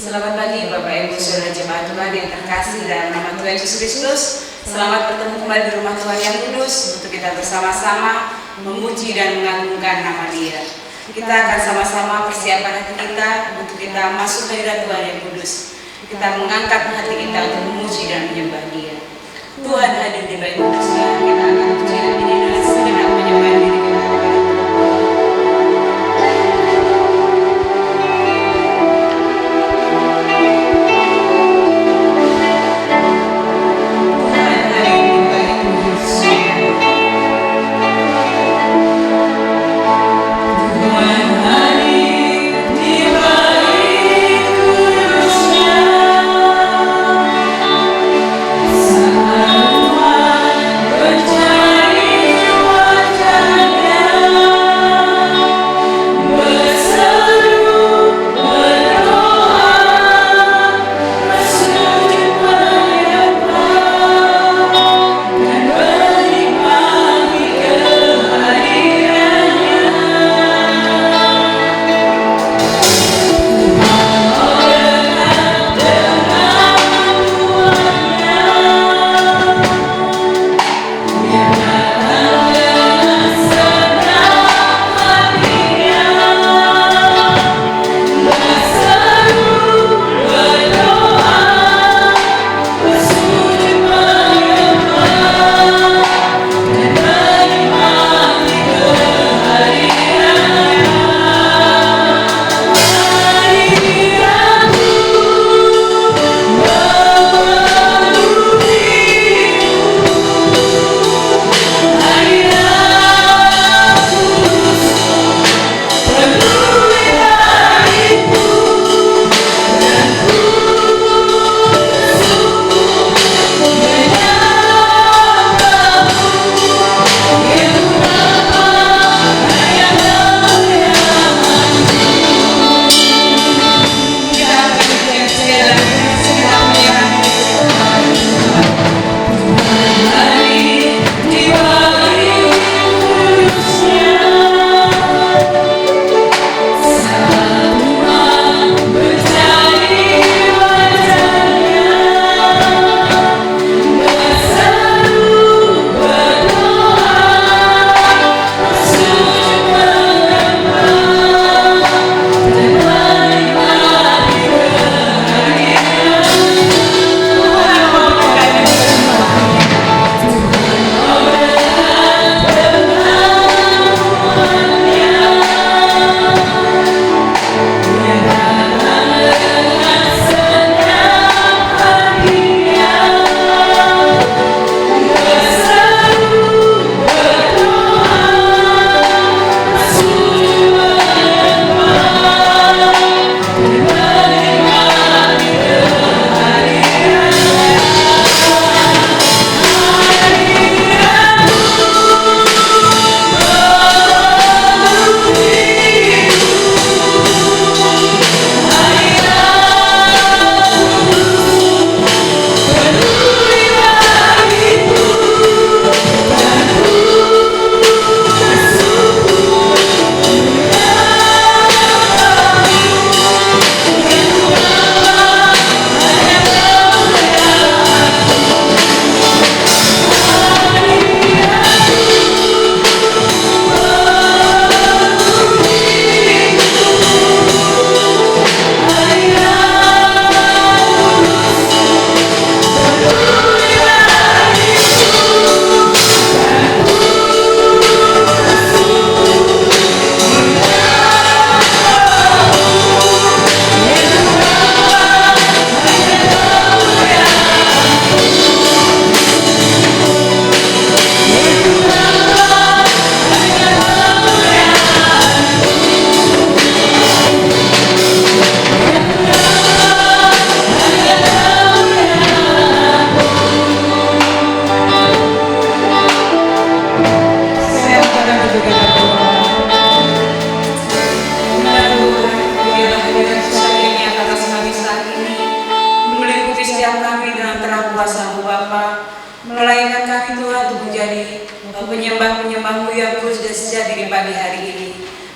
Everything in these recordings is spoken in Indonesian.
Selamat pagi Bapak Ibu Saudara Jemaat Tuhan yang terkasih dalam nama Tuhan Yesus Kristus. Selamat bertemu kembali di rumah Tuhan yang kudus untuk kita bersama-sama memuji dan mengagungkan nama Dia. Kita akan sama-sama persiapkan hati kita untuk kita masuk ke hadirat Tuhan yang kudus. Kita mengangkat hati kita untuk memuji dan menyembah Dia. Tuhan hadir di bait kudus, kita akan puji dan menyanyi dengan segenap menyembah diri kita.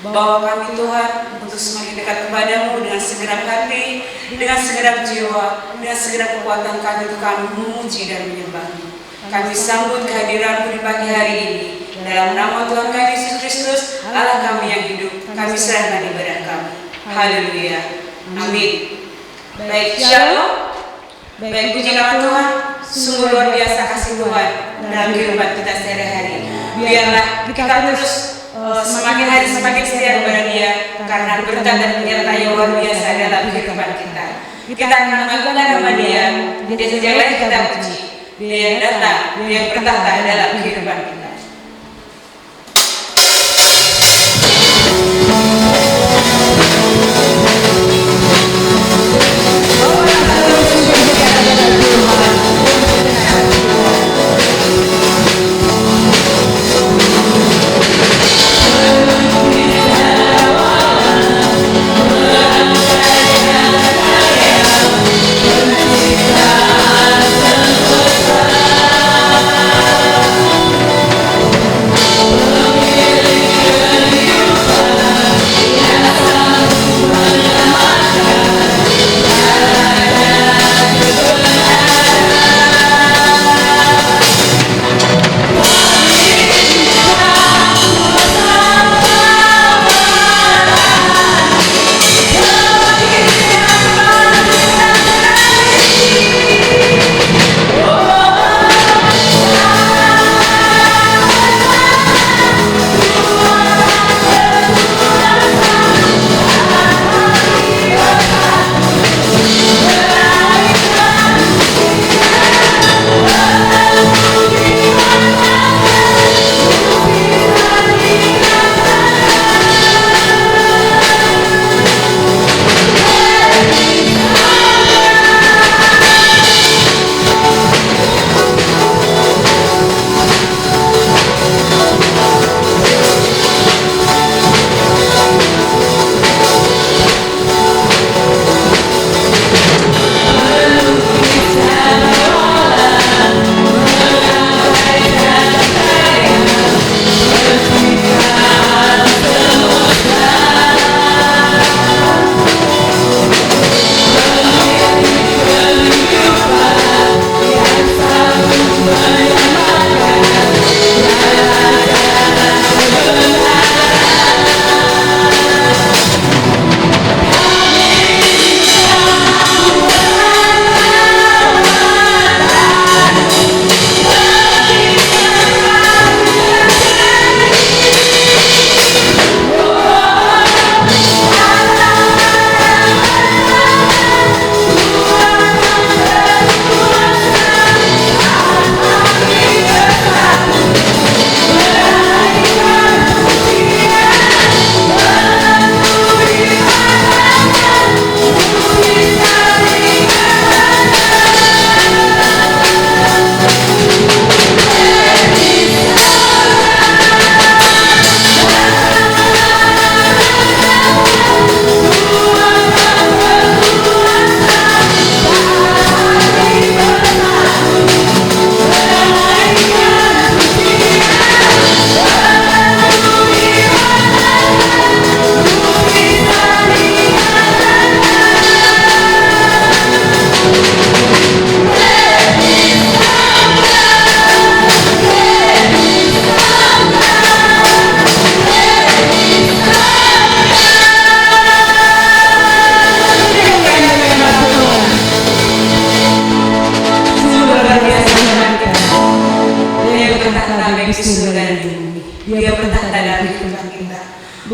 Bahwa kami Tuhan untuk semakin dekat kepadamu dengan segenap hati, dengan segenap jiwa, dengan segenap kekuatan kami untuk kami memuji dan menyembah-Mu. Kami sambut kehadiran-Mu di pagi hari ini. Dalam nama Tuhan kami Yesus Kristus, Allah kami yang hidup, kami serahkan ibadah kami. Haleluya. Amin. Baik, shalom. Baik, puji nama Tuhan. Sungguh luar biasa kasih Tuhan dalam kehidupan kita sehari-hari. Biarlah kita terus semakin hari semakin setia kepada Dia, karena berkat dan penyertaan yang luar biasa dalam kehidupan kita. Kita akan mengagungkan nama Dia. Dia sejak lahir kita puji. Dia yang datang, Dia yang bertahta dalam kehidupan kita.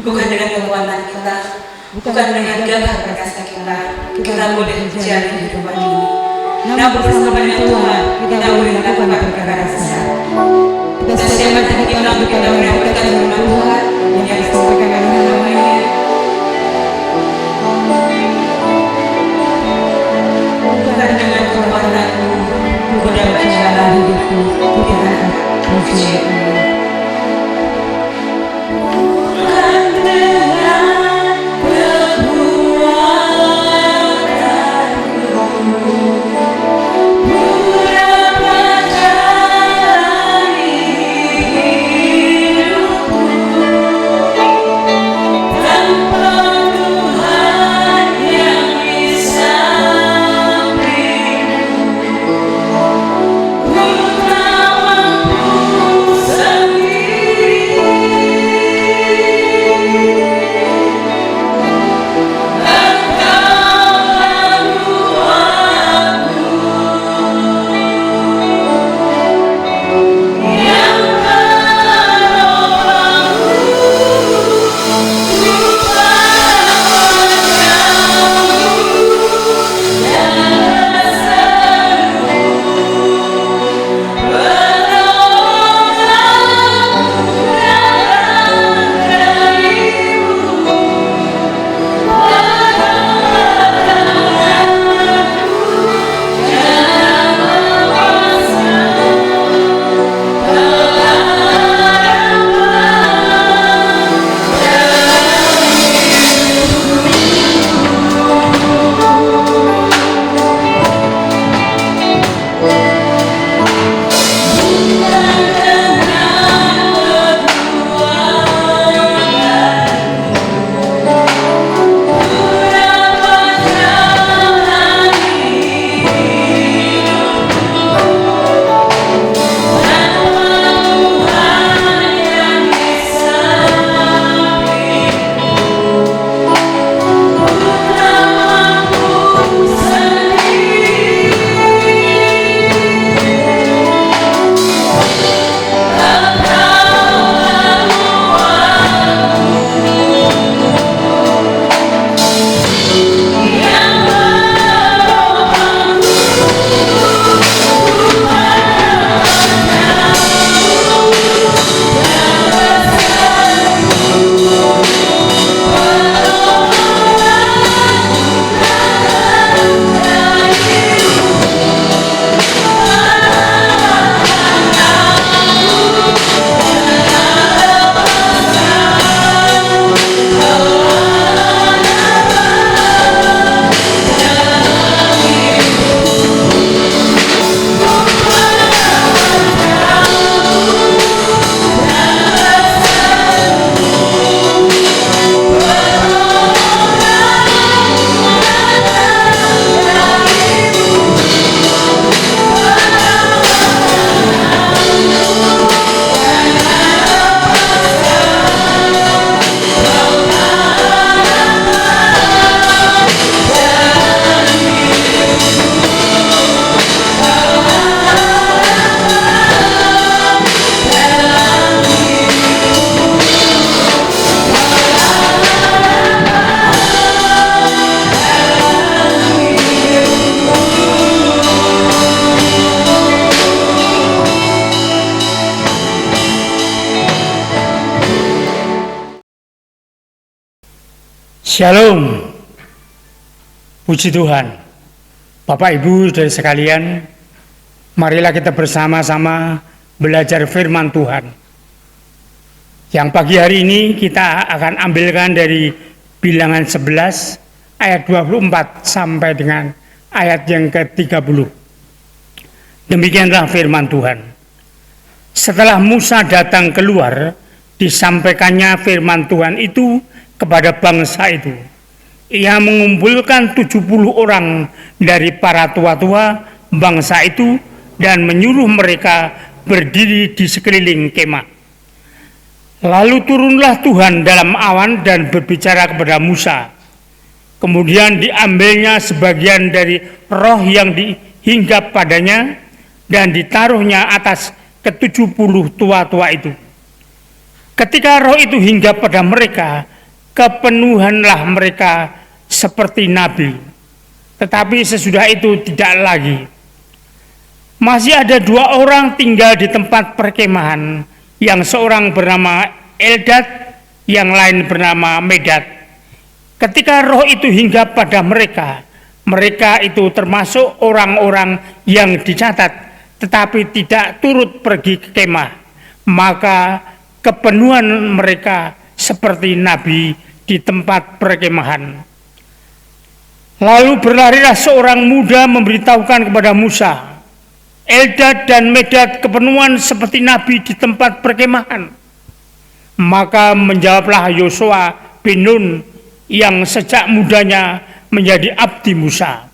bukan dengan kekuatan kita, bukan dengan gagah perkasa kita boleh menjalani kehidupan ini. Namun bersama dengan Tuhan, kita boleh melakukan perkara besar. Kita siapkan hati kita untuk kita mendapatkan firman Tuhan yang disampaikan oleh namanya. Bukan dengan kekuatanmu, ku dapat jalan hidupku, kita akan puji Allah. Kita Shalom, puji Tuhan. Bapak Ibu saudara sekalian, marilah kita bersama-sama belajar firman Tuhan. Yang pagi hari ini kita akan ambilkan dari Bilangan 11 ayat 24 sampai dengan ayat yang ke-30. Demikianlah firman Tuhan. Setelah Musa datang keluar, disampaikannya firman Tuhan itu kepada bangsa itu. Ia mengumpulkan 70 orang dari para tua-tua bangsa itu dan menyuruh mereka berdiri di sekeliling kemah. Lalu turunlah Tuhan dalam awan dan berbicara kepada Musa. Kemudian diambilnya sebagian dari roh yang dihinggap padanya dan ditaruhnya atas ke-70 tua-tua itu. Ketika roh itu hinggap pada mereka, kepenuhanlah mereka seperti nabi. Tetapi sesudah itu tidak lagi. Masih ada 2 orang tinggal di tempat perkemahan, yang seorang bernama Eldad, yang lain bernama Medad. Ketika roh itu hinggap pada mereka, mereka itu termasuk orang-orang yang dicatat, tetapi tidak turut pergi ke kemah. Maka kepenuhan mereka seperti nabi di tempat perkemahan. Lalu berlarilah seorang muda memberitahukan kepada Musa, Eldad dan Medad kepenuhan seperti nabi di tempat perkemahan. Maka menjawablah Yosua bin Nun yang sejak mudanya menjadi abdi Musa,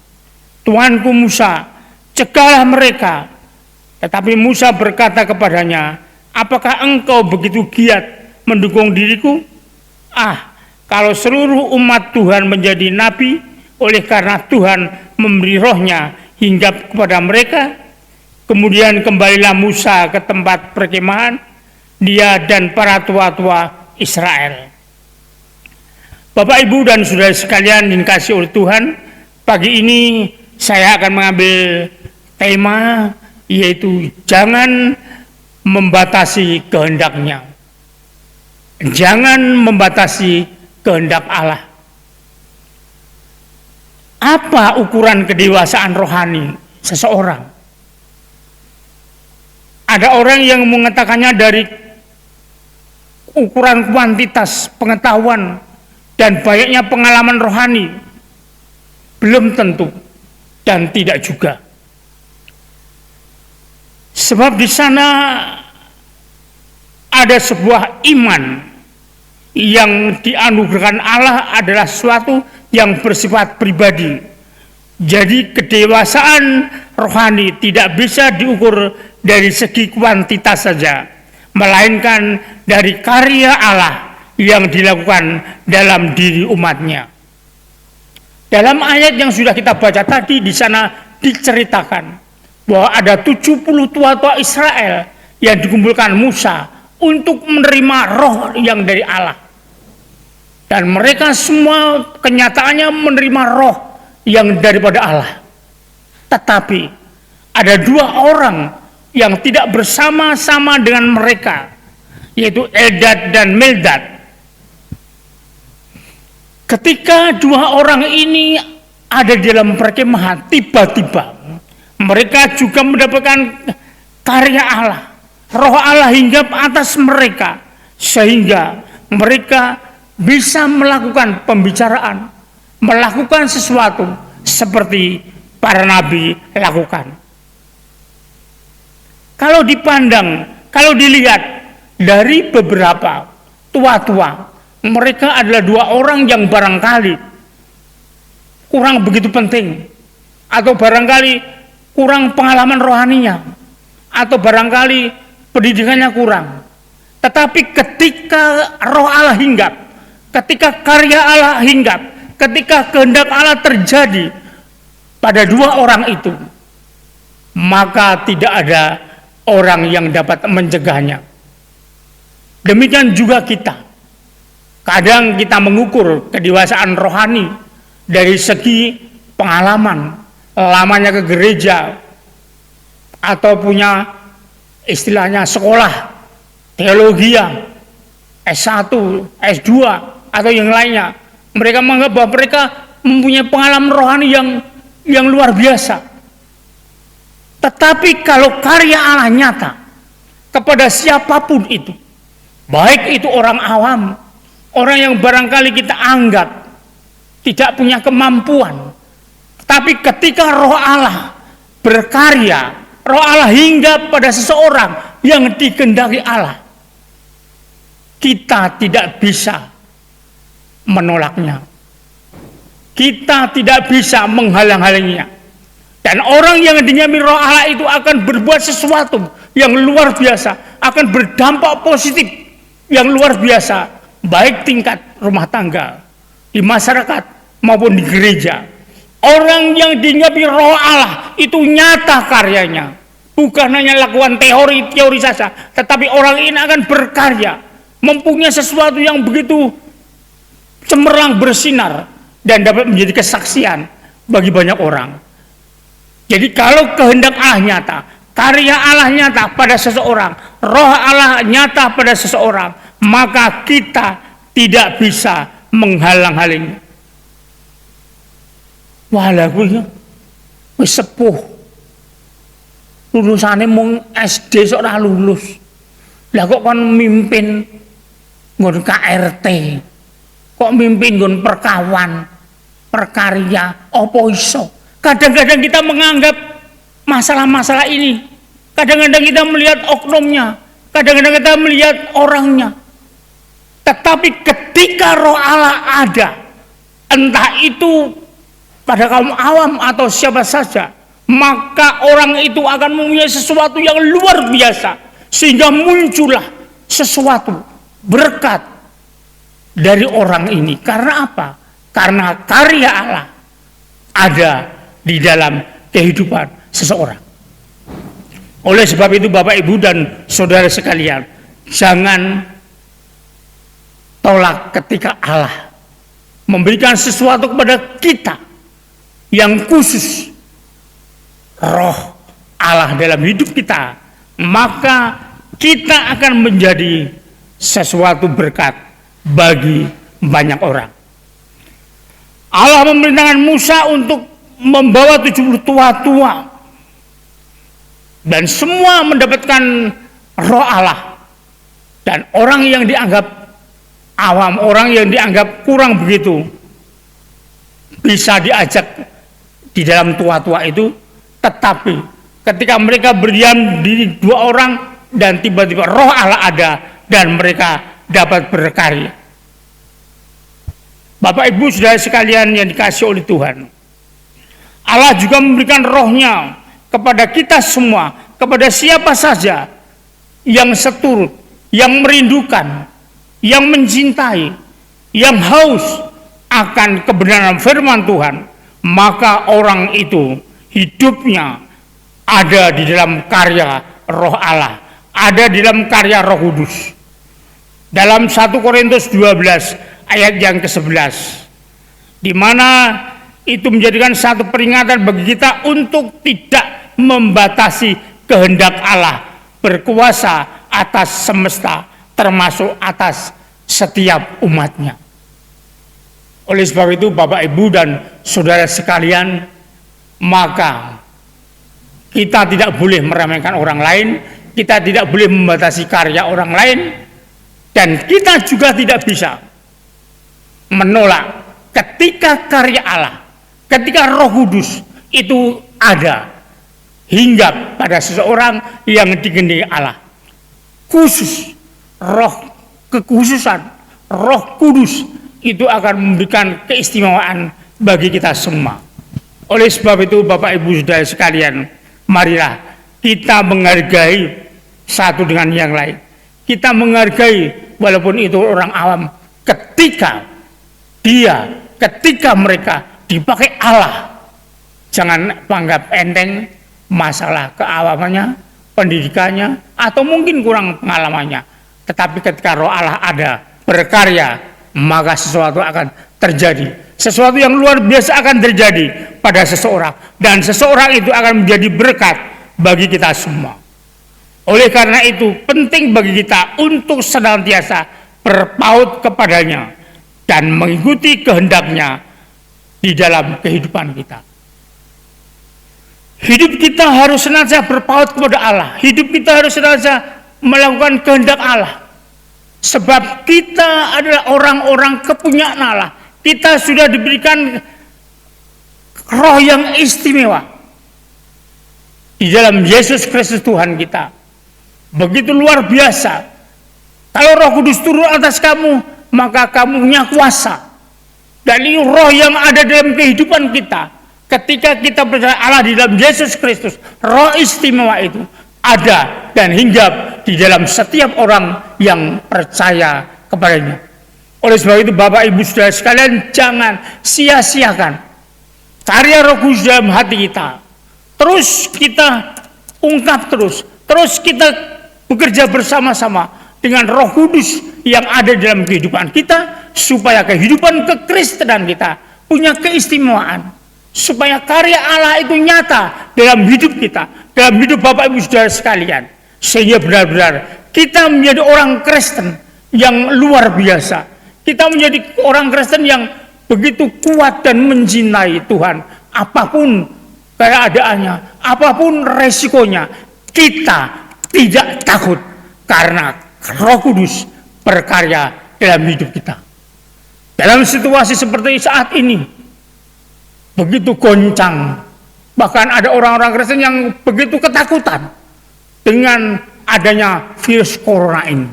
Tuanku Musa, cegahlah mereka. Tetapi Musa berkata kepadanya, apakah engkau begitu giat mendukung diriku? Kalau seluruh umat Tuhan menjadi nabi, oleh karena Tuhan memberi rohnya hinggap kepada mereka. Kemudian kembalilah Musa ke tempat perkemahan, dia dan para tua-tua Israel. Bapak, Ibu, dan saudara sekalian yang dikasihi oleh Tuhan, pagi ini saya akan mengambil tema, yaitu jangan membatasi kehendaknya. Jangan membatasi kehendak Allah. Apa ukuran kedewasaan rohani seseorang? Ada orang yang mengatakannya dari ukuran kuantitas pengetahuan dan banyaknya pengalaman rohani. Belum tentu dan tidak juga. Sebab di sana ada sebuah iman yang dianugerahkan Allah adalah sesuatu yang bersifat pribadi. Jadi kedewasaan rohani tidak bisa diukur dari segi kuantitas saja, melainkan dari karya Allah yang dilakukan dalam diri umatnya. Dalam ayat yang sudah kita baca tadi, di sana diceritakan bahwa ada 70 tua-tua Israel yang dikumpulkan Musa untuk menerima roh yang dari Allah. Dan mereka semua kenyataannya menerima roh yang daripada Allah. Tetapi ada 2 orang yang tidak bersama-sama dengan mereka, yaitu Eldad dan Medad. Ketika 2 orang ini ada di dalam perkemahan, tiba-tiba mereka juga mendapatkan karya Allah. Roh Allah hinggap atas mereka, sehingga mereka bisa melakukan pembicaraan, melakukan sesuatu seperti para nabi lakukan. Kalau dipandang, kalau dilihat dari beberapa tua-tua, mereka adalah 2 orang yang barangkali kurang begitu penting, atau barangkali kurang pengalaman rohaninya, atau barangkali pendidikannya kurang. Tetapi ketika roh Allah hinggap, ketika karya Allah hinggap, ketika kehendak Allah terjadi pada 2 orang itu, maka tidak ada orang yang dapat mencegahnya. Demikian juga kita. Kadang kita mengukur kedewasaan rohani dari segi pengalaman, lamanya ke gereja, atau punya istilahnya sekolah teologi S1, S2, atau yang lainnya, Mereka menganggap bahwa mereka mempunyai pengalaman rohani yang luar biasa. Tetapi kalau karya Allah nyata kepada siapapun itu, baik itu orang awam, orang yang barangkali kita anggap tidak punya kemampuan, tapi ketika roh Allah berkarya, roh Allah hingga pada seseorang yang dikehendaki Allah, kita tidak bisa menolaknya. Kita tidak bisa menghalang-halanginya. Dan orang yang dinyami roh Allah itu akan berbuat sesuatu yang luar biasa, akan berdampak positif yang luar biasa, baik tingkat rumah tangga, di masyarakat maupun di gereja. Orang yang dinyami roh Allah itu nyata karyanya, bukan hanya lakukan teori saja, tetapi orang ini akan berkarya, mempunyai sesuatu yang begitu cemerlang, bersinar, dan dapat menjadi kesaksian bagi banyak orang. Jadi kalau kehendak Allah nyata, karya Allah nyata pada seseorang, roh Allah nyata pada seseorang, maka kita tidak bisa menghalang-halangi. Walaupun wis sepuh, lulusane mung SD sok ora lulus. Lah kok kon mimpin nggon KRT, kok mimpin nggon perkawan, perkarya, apa iso? Kadang-kadang kita menganggap masalah-masalah ini, kadang-kadang kita melihat oknumnya, kadang-kadang kita melihat orangnya. Tetapi ketika roh Allah ada, entah itu pada kaum awam atau siapa saja, maka orang itu akan mempunyai sesuatu yang luar biasa, sehingga muncullah sesuatu berkat dari orang ini. Karena apa? Karena karya Allah ada di dalam kehidupan seseorang. Oleh sebab itu Bapak Ibu dan saudara sekalian, jangan tolak ketika Allah memberikan sesuatu kepada kita yang khusus, roh Allah dalam hidup kita, maka kita akan menjadi sesuatu berkat bagi banyak orang. Allah memerintahkan Musa untuk membawa 70 tua-tua, dan semua mendapatkan roh Allah. Dan orang yang dianggap awam, orang yang dianggap kurang begitu, bisa diajak di dalam tua-tua itu. Tetapi ketika mereka berdiam diri 2 orang, dan tiba-tiba roh Allah ada, dan mereka dapat berkarya. Bapak Ibu saudara sekalian yang dikasihi oleh Tuhan, Allah juga memberikan rohnya kepada kita semua, kepada siapa saja yang seturut, yang merindukan, yang mencintai, yang haus akan kebenaran firman Tuhan, maka orang itu hidupnya ada di dalam karya roh Allah, ada di dalam karya Roh Kudus. Dalam 1 Korintus 12 ayat yang ke-11, di mana itu menjadikan satu peringatan bagi kita untuk tidak membatasi kehendak Allah berkuasa atas semesta, termasuk atas setiap umatnya. Oleh sebab itu Bapak Ibu dan saudara sekalian, maka kita tidak boleh meremehkan orang lain, kita tidak boleh membatasi karya orang lain, dan kita juga tidak bisa menolak ketika karya Allah, ketika Roh Kudus itu ada hingga pada seseorang yang dikehendaki Allah. Khusus roh kekhususan Roh Kudus itu akan memberikan keistimewaan bagi kita semua. Oleh sebab itu Bapak Ibu saudara sekalian, marilah kita menghargai satu dengan yang lain. Kita menghargai walaupun itu orang awam, ketika mereka dipakai Allah. Jangan anggap enteng masalah keawamannya, pendidikannya, atau mungkin kurang pengalamannya. Tetapi ketika roh Allah ada berkarya, maka sesuatu akan terjadi. Sesuatu yang luar biasa akan terjadi pada seseorang, dan seseorang itu akan menjadi berkat bagi kita semua. Oleh karena itu penting bagi kita untuk senantiasa berpaut kepadanya dan mengikuti kehendaknya di dalam kehidupan kita. Hidup kita harus senantiasa berpaut kepada Allah. Hidup kita harus senantiasa melakukan kehendak Allah. Sebab kita adalah orang-orang kepunyaan Allah. Kita sudah diberikan roh yang istimewa di dalam Yesus Kristus Tuhan kita. Begitu luar biasa. Kalau Roh Kudus turun atas kamu, maka kamu punya kuasa. Dan ini roh yang ada dalam kehidupan kita. Ketika kita percaya Allah di dalam Yesus Kristus, roh istimewa itu ada dan hinggap di dalam setiap orang yang percaya kepadanya. Oleh sebab itu Bapak Ibu Saudara sekalian, jangan sia-siakan karya Roh Kudus dalam hati kita. Terus kita ungkap terus kita bekerja bersama-sama dengan Roh Kudus yang ada dalam kehidupan kita, supaya kehidupan kekristenan kita punya keistimewaan. Supaya karya Allah itu nyata dalam hidup kita, dalam hidup Bapak Ibu Saudara sekalian, sehingga benar-benar kita menjadi orang Kristen yang luar biasa. Kita menjadi orang Kristen yang begitu kuat dan mencintai Tuhan. Apapun keadaannya, apapun resikonya, kita tidak takut karena Roh Kudus berkarya dalam hidup kita. Dalam situasi seperti saat ini, begitu goncang, bahkan ada orang-orang Kristen yang begitu ketakutan dengan adanya virus corona ini.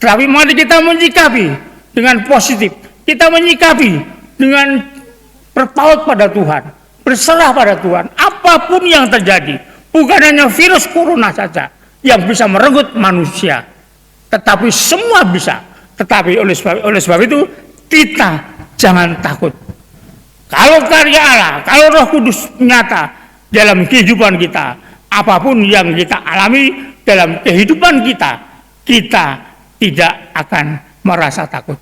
Tapi mari kita menyikapi dengan positif, kita menyikapi dengan berpaut pada Tuhan, berserah pada Tuhan. Apapun yang terjadi, bukan hanya virus corona saja yang bisa merenggut manusia, tetapi semua bisa. Tetapi oleh sebab itu kita jangan takut. Kalau karya Allah, kalau Roh Kudus nyata dalam kehidupan kita, apapun yang kita alami dalam kehidupan kita, kita tidak akan merasa takut.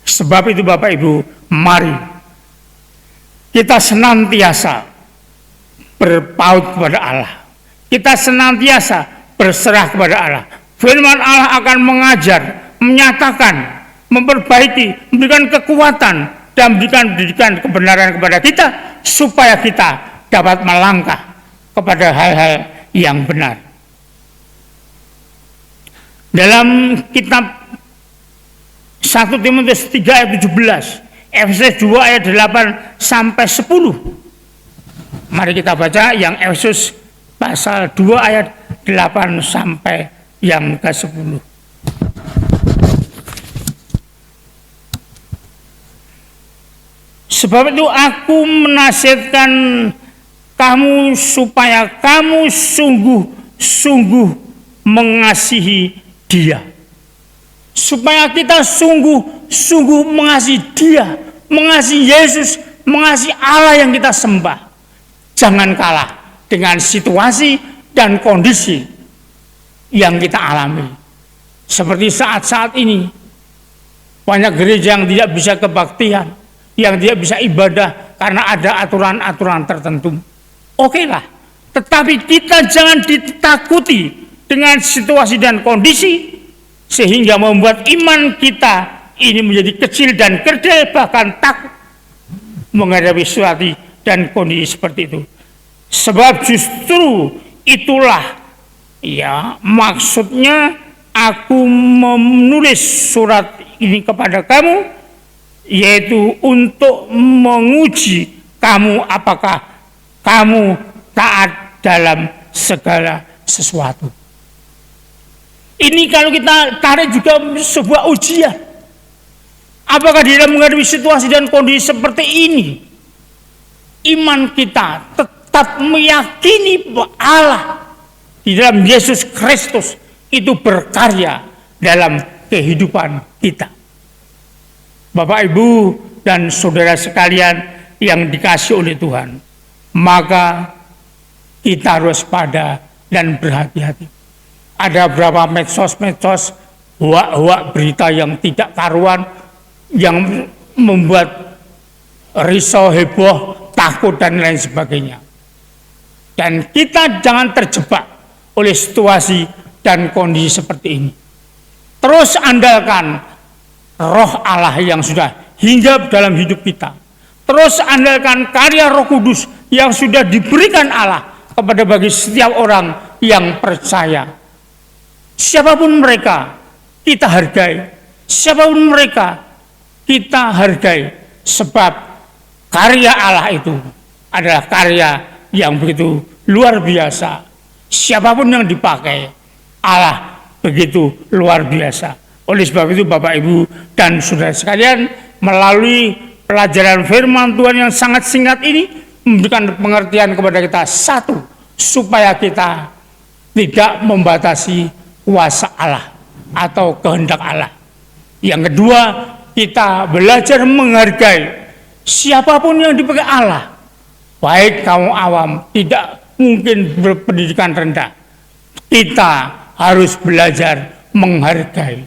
Sebab itu Bapak Ibu, mari kita senantiasa berpaut kepada Allah. Kita senantiasa berserah kepada Allah. Firman Allah akan mengajar, menyatakan, memperbaiki, memberikan kekuatan, dan memberikan pendidikan kebenaran kepada kita, supaya kita dapat melangkah kepada hal-hal yang benar. Dalam kitab 1 Timotius 3 ayat 17, Efesus 2 ayat 8 sampai 10. Mari kita baca yang Efesus pasal 2 ayat 8 sampai yang ke-10. Sebab itu aku menasihatkan kamu supaya kamu sungguh-sungguh mengasihi Dia. Supaya kita sungguh-sungguh mengasihi Dia, mengasihi Yesus, mengasihi Allah yang kita sembah. Jangan kalah dengan situasi dan kondisi yang kita alami. Seperti saat-saat ini, banyak gereja yang tidak bisa kebaktian, yang tidak bisa ibadah karena ada aturan-aturan tertentu. Oke lah, tetapi kita jangan ditakuti dengan situasi dan kondisi sehingga membuat iman kita ini menjadi kecil dan kerdil, bahkan takut menghadapi situasi dan kondisi seperti itu. Sebab justru itulah ya maksudnya aku menulis surat ini kepada kamu, yaitu untuk menguji kamu apakah kamu taat dalam segala sesuatu. Ini kalau kita tarik juga sebuah ujian. Apakah di dalam menghadapi situasi dan kondisi seperti ini, iman kita tetap meyakini bahwa Allah di dalam Yesus Kristus itu berkarya dalam kehidupan kita. Bapak, Ibu, dan saudara sekalian yang dikasihi oleh Tuhan, maka kita harus pada dan berhati-hati. Ada beberapa medsos-medsos, hoak-hoak berita yang tidak karuan, yang membuat risau, heboh, takut, dan lain sebagainya. Dan kita jangan terjebak oleh situasi dan kondisi seperti ini. Terus andalkan Roh Allah yang sudah hingga dalam hidup kita. Terus andalkan karya Roh Kudus yang sudah diberikan Allah kepada bagi setiap orang yang percaya. Siapapun mereka, kita hargai. Siapapun mereka, kita hargai. Sebab karya Allah itu adalah karya yang begitu luar biasa. Siapapun yang dipakai, Allah begitu luar biasa. Oleh sebab itu Bapak Ibu dan saudara sekalian, melalui pelajaran firman Tuhan yang sangat singkat ini memberikan pengertian kepada kita. Satu, supaya kita tidak membatasi kuasa Allah atau kehendak Allah. Yang kedua, kita belajar menghargai siapapun yang dipakai Allah. Baik kaum awam, tidak mungkin berpendidikan rendah. Kita harus belajar menghargai.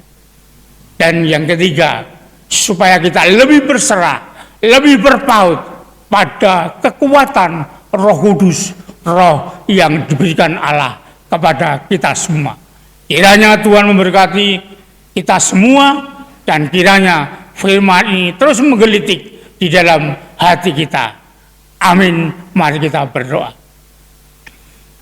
Dan yang ketiga, supaya kita lebih berserah, lebih berpaut pada kekuatan Roh Kudus, Roh yang diberikan Allah kepada kita semua. Kiranya Tuhan memberkati kita semua, dan kiranya firman ini terus menggelitik di dalam hati kita. Amin. Mari kita berdoa.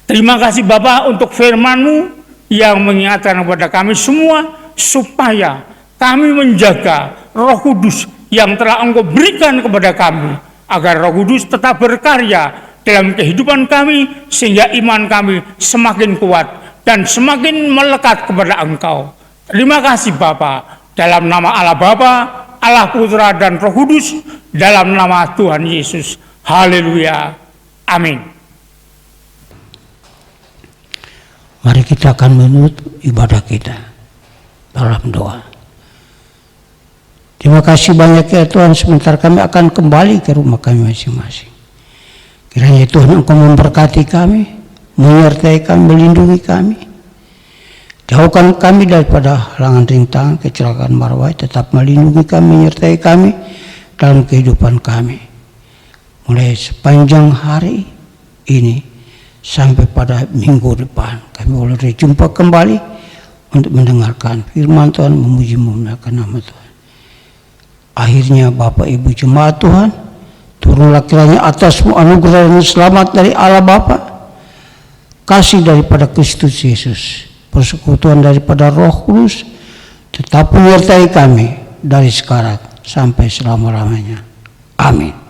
Terima kasih Bapa untuk firman-Mu yang mengingatkan kepada kami semua supaya kami menjaga Roh Kudus yang telah Engkau berikan kepada kami, agar Roh Kudus tetap berkarya dalam kehidupan kami sehingga iman kami semakin kuat dan semakin melekat kepada Engkau. Terima kasih Bapa, dalam nama Allah Bapa, Allah Putra dan Roh Kudus, dalam nama Tuhan Yesus. Haleluya. Amin. Mari kita akan menutup ibadah kita dalam doa. Terima kasih banyak ya Tuhan, sebentar kami akan kembali ke rumah kami masing-masing. Kiranya Tuhan Engkau memberkati kami, menyertai kami, melindungi kami. Jauhkan kami daripada halangan rintangan, kecelakaan marawai, tetap melindungi kami, menyertai kami dalam kehidupan kami. Mulai sepanjang hari ini sampai pada minggu depan, kami boleh berjumpa kembali untuk mendengarkan firman Tuhan, memuji memuliakan nama Tuhan. Akhirnya Bapak Ibu jemaat Tuhan, turunlah kiranya atasmu anugerah dan selamat dari Allah Bapa, kasih daripada Kristus Yesus, persekutuan daripada Roh Kudus, tetap menyertai kami dari sekarang sampai selama-lamanya. Amin.